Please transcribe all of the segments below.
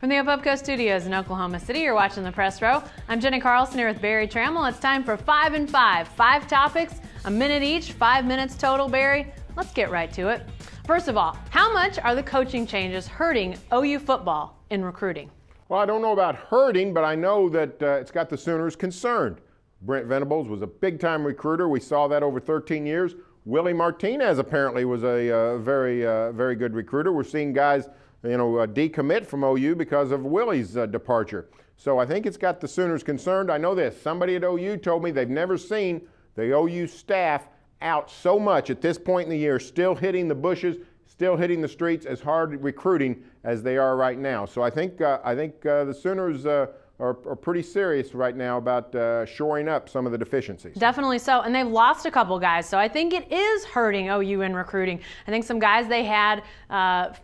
From the Opupco Studios in Oklahoma City, you're watching The Press Row. I'm Jenny Carlson here with Barry Trammell. It's time for 5 and 5. 5 topics, a minute each, 5 minutes total, Barry. Let's get right to it. First of all, how much are the coaching changes hurting OU football in recruiting? Well, I don't know about hurting, but I know that it's got the Sooners concerned. Brent Venables was a big-time recruiter. We saw that over 13 years. Willie Martinez apparently was a very good recruiter. We're seeing guys decommit from OU because of Willie's departure. So I think it's got the Sooners concerned. I know this. Somebody at OU told me they've never seen the OU staff out so much at this point in the year, still hitting the bushes, still hitting the streets, as hard recruiting as they are right now. So I think the Sooners are pretty serious right now about shoring up some of the deficiencies. Definitely so, and they've lost a couple guys, so I think it is hurting OU in recruiting. I think some guys they had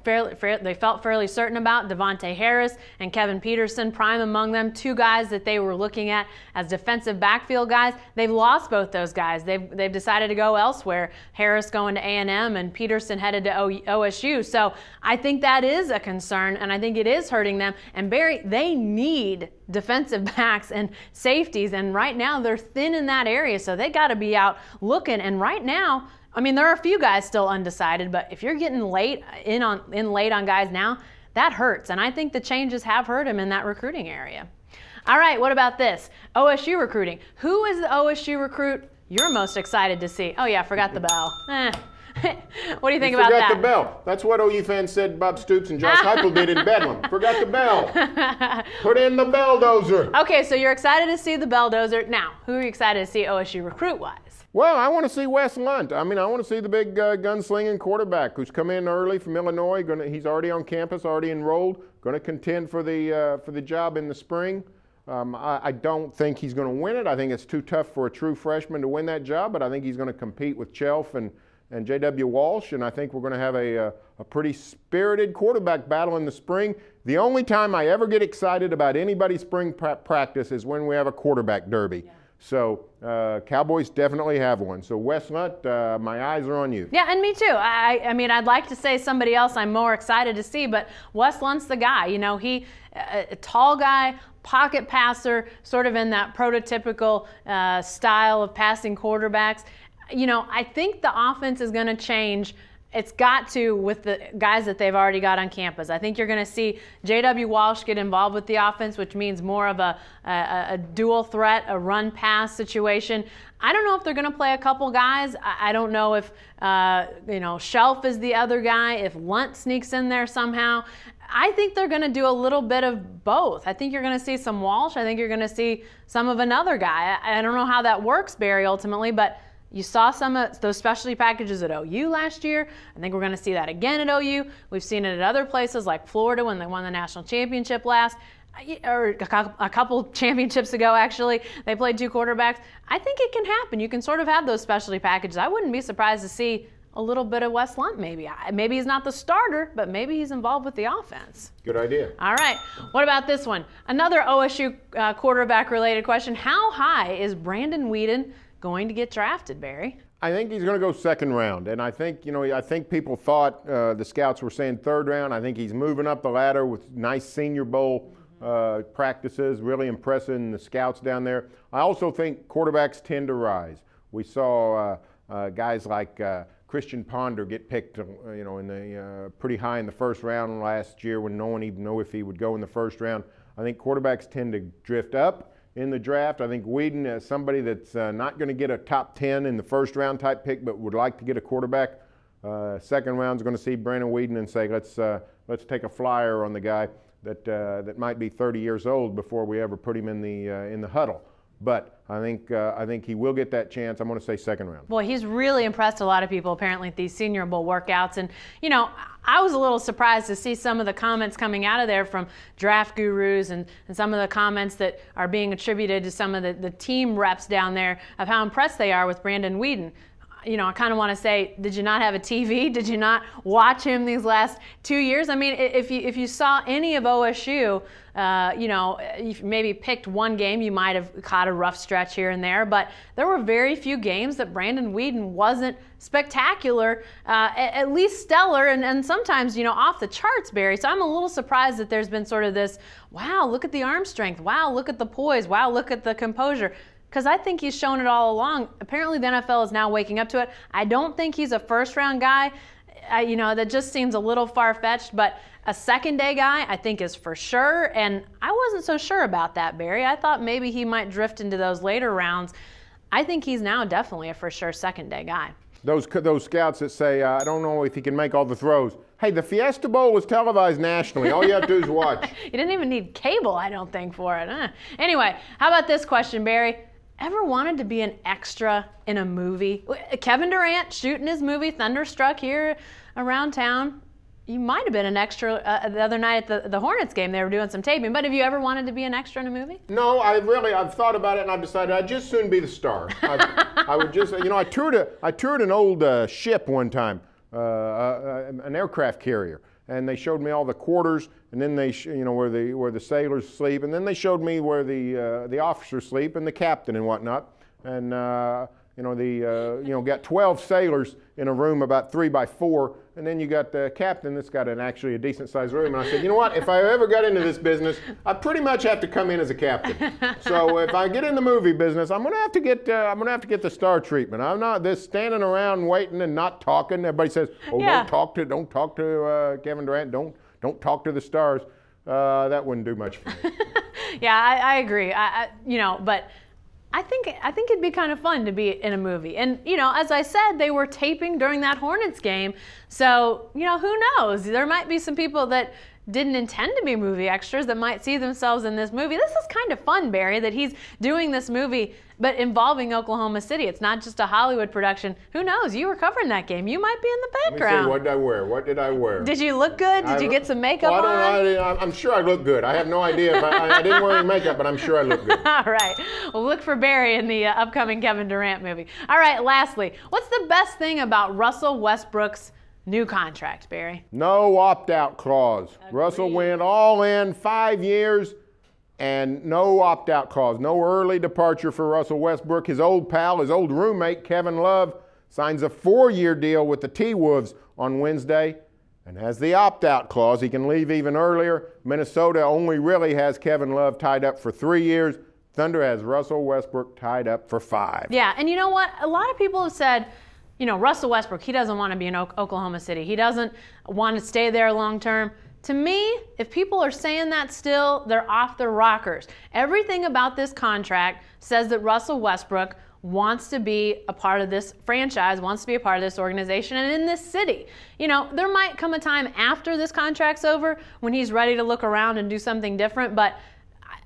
they felt fairly certain about, Devontae Harris and Kevin Peterson, prime among them, two guys that they were looking at as defensive backfield guys. They've lost both those guys. They've decided to go elsewhere. Harris going to A&M and Peterson headed to OSU. So I think that is a concern, and I think it is hurting them. And Barry, they need defensive backs and safeties, and right now they're thin in that area, so they got to be out looking. And right now, I mean, there are a few guys still undecided, but if you're getting late on guys now, that hurts. And I think the changes have hurt him in that recruiting area. All right, what about this? OSU recruiting. Who is the OSU recruit you're most excited to see? Oh yeah, forgot the bell. What do you think about that? Forgot the bell. That's what OU fans said Bob Stoops and Josh Heupel did in Bedlam. Forgot the bell. Put in the belldozer. Okay, so you're excited to see the belldozer. Now, who are you excited to see OSU recruit-wise? Well, I want to see Wes Lunt. I mean, I want to see the big gunslinging quarterback who's come in early from Illinois. He's already on campus, already enrolled. Going to contend for the job in the spring. I don't think he's going to win it. I think it's too tough for a true freshman to win that job, but I think he's going to compete with Chelf and J.W. Walsh, and I think we're going to have a pretty spirited quarterback battle in the spring. The only time I ever get excited about anybody's spring practice is when we have a quarterback derby. Yeah. So Cowboys definitely have one. So Wes Lunt, my eyes are on you. Yeah, and me too. I mean, I'd like to say somebody else I'm more excited to see, but Wes Lunt's the guy. You know, a tall guy, pocket passer, sort of in that prototypical style of passing quarterbacks. You know, I think the offense is going to change. It's got to with the guys that they've already got on campus. I think you're going to see J.W. Walsh get involved with the offense, which means more of a dual threat, a run-pass situation. I don't know if they're going to play a couple guys. I don't know if, Shelf is the other guy, if Lunt sneaks in there somehow. I think they're going to do a little bit of both. I think you're going to see some Walsh. I think you're going to see some of another guy. I don't know how that works, Barry, ultimately, but you saw some of those specialty packages at OU last year. I think we're going to see that again at OU. We've seen it at other places like Florida when they won the national championship or a couple championships ago, actually. They played two quarterbacks. I think it can happen. You can sort of have those specialty packages. I wouldn't be surprised to see a little bit of Wes Lunt maybe. Maybe he's not the starter, but maybe he's involved with the offense. Good idea. All right. What about this one? Another OSU quarterback-related question. How high is Brandon Weeden going to get drafted, Barry? I think he's going to go second round, and I think people thought the scouts were saying third round. I think he's moving up the ladder with nice Senior Bowl practices, really impressing the scouts down there. I also think quarterbacks tend to rise. We saw guys like Christian Ponder get picked, pretty high in the first round last year when no one even knew if he would go in the first round. I think quarterbacks tend to drift up in the draft. I think Weeden is somebody that's not going to get a top 10 in the first round type pick, but would like to get a quarterback. Second round is going to see Brandon Weeden and say, let's take a flyer on the guy that might be 30 years old before we ever put him in the huddle. But I think he will get that chance. I'm going to say second round. Boy, he's really impressed a lot of people apparently at these Senior Bowl workouts. And, I was a little surprised to see some of the comments coming out of there from draft gurus and some of the comments that are being attributed to some of the team reps down there of how impressed they are with Brandon Weeden. I kind of want to say, did you not have a TV? Did you not watch him these last 2 years? I mean, if you saw any of OSU, if you maybe picked one game, you might have caught a rough stretch here and there, but there were very few games that Brandon Weeden wasn't spectacular, at least stellar, and sometimes, off the charts, Barry. So I'm a little surprised that there's been sort of this, wow, look at the arm strength, wow, look at the poise, wow, look at the composure. Because I think he's shown it all along. Apparently the NFL is now waking up to it. I don't think he's a first-round guy. That just seems a little far-fetched, but a second-day guy I think is for sure, and I wasn't so sure about that, Barry. I thought maybe he might drift into those later rounds. I think he's now definitely a for sure second-day guy. Those scouts that say, I don't know if he can make all the throws. Hey, the Fiesta Bowl was televised nationally. All you have to do is watch. You didn't even need cable, I don't think, for it. Anyway, how about this question, Barry? Ever wanted to be an extra in a movie? Kevin Durant shooting his movie Thunderstruck here around town. You might have been an extra the other night at the Hornets game. They were doing some taping. But have you ever wanted to be an extra in a movie? No, I've thought about it, and I've decided I'd just soon be the star. I would just, I toured an old ship one time, an aircraft carrier. And they showed me all the quarters, and then they, where the sailors sleep, and then they showed me where the officers sleep, and the captain and whatnot. And got 12 sailors in a room about 3 by 4, and then you got the captain that's got actually a decent sized room. And I said, you know what? If I ever got into this business, I pretty much have to come in as a captain. So if I get in the movie business, I'm gonna have to get the star treatment. I'm not this standing around waiting and not talking. Everybody says, oh, yeah. don't talk to Kevin Durant. Don't talk to the stars. That wouldn't do much for me. Yeah, I agree. But I think it'd be kind of fun to be in a movie. And, as I said, they were taping during that Hornets game. So, who knows? There might be some people that didn't intend to be movie extras that might see themselves in this movie. This is kind of fun, Barry, that he's doing this movie, but involving Oklahoma City. It's not just a Hollywood production. Who knows? You were covering that game. You might be in the background. Let me see, what did I wear? What did I wear? Did you look good? Did you get some makeup on? I'm sure I look good. I have no idea. I didn't wear any makeup, but I'm sure I look good. All right. Well, look for Barry in the upcoming Kevin Durant movie. All right, lastly, what's the best thing about Russell Westbrook's new contract, Barry? No opt-out clause. Agreed. Russell went all in 5 years and no opt-out clause. No early departure for Russell Westbrook. His old pal, his old roommate, Kevin Love, signs a 4-year deal with the T-Wolves on Wednesday and has the opt-out clause. He can leave even earlier. Minnesota only really has Kevin Love tied up for 3 years. Thunder has Russell Westbrook tied up for 5. Yeah, and you know what? A lot of people have said, Russell Westbrook, he doesn't want to be in Oklahoma City. He doesn't want to stay there long term. To me, if people are saying that still, they're off their rockers. Everything about this contract says that Russell Westbrook wants to be a part of this franchise, wants to be a part of this organization, and in this city. There might come a time after this contract's over when he's ready to look around and do something different, but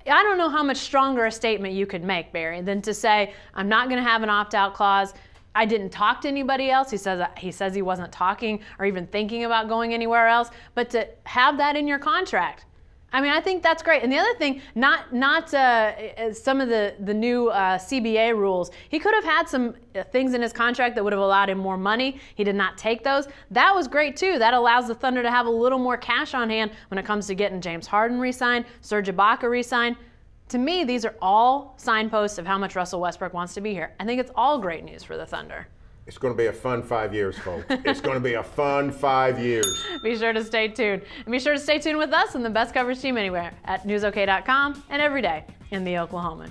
I don't know how much stronger a statement you could make, Barry, than to say, I'm not going to have an opt-out clause. I didn't talk to anybody else. He says he wasn't talking or even thinking about going anywhere else. But to have that in your contract, I think that's great. And the other thing, not some of the new CBA rules. He could have had some things in his contract that would have allowed him more money. He did not take those. That was great too. That allows the Thunder to have a little more cash on hand when it comes to getting James Harden re-signed, Serge Ibaka re-signed. To me, these are all signposts of how much Russell Westbrook wants to be here. I think it's all great news for the Thunder. It's going to be a fun 5 years, folks. It's going to be a fun 5 years. Be sure to stay tuned. And be sure to stay tuned with us and the best coverage team anywhere at newsok.com and every day in the Oklahoman.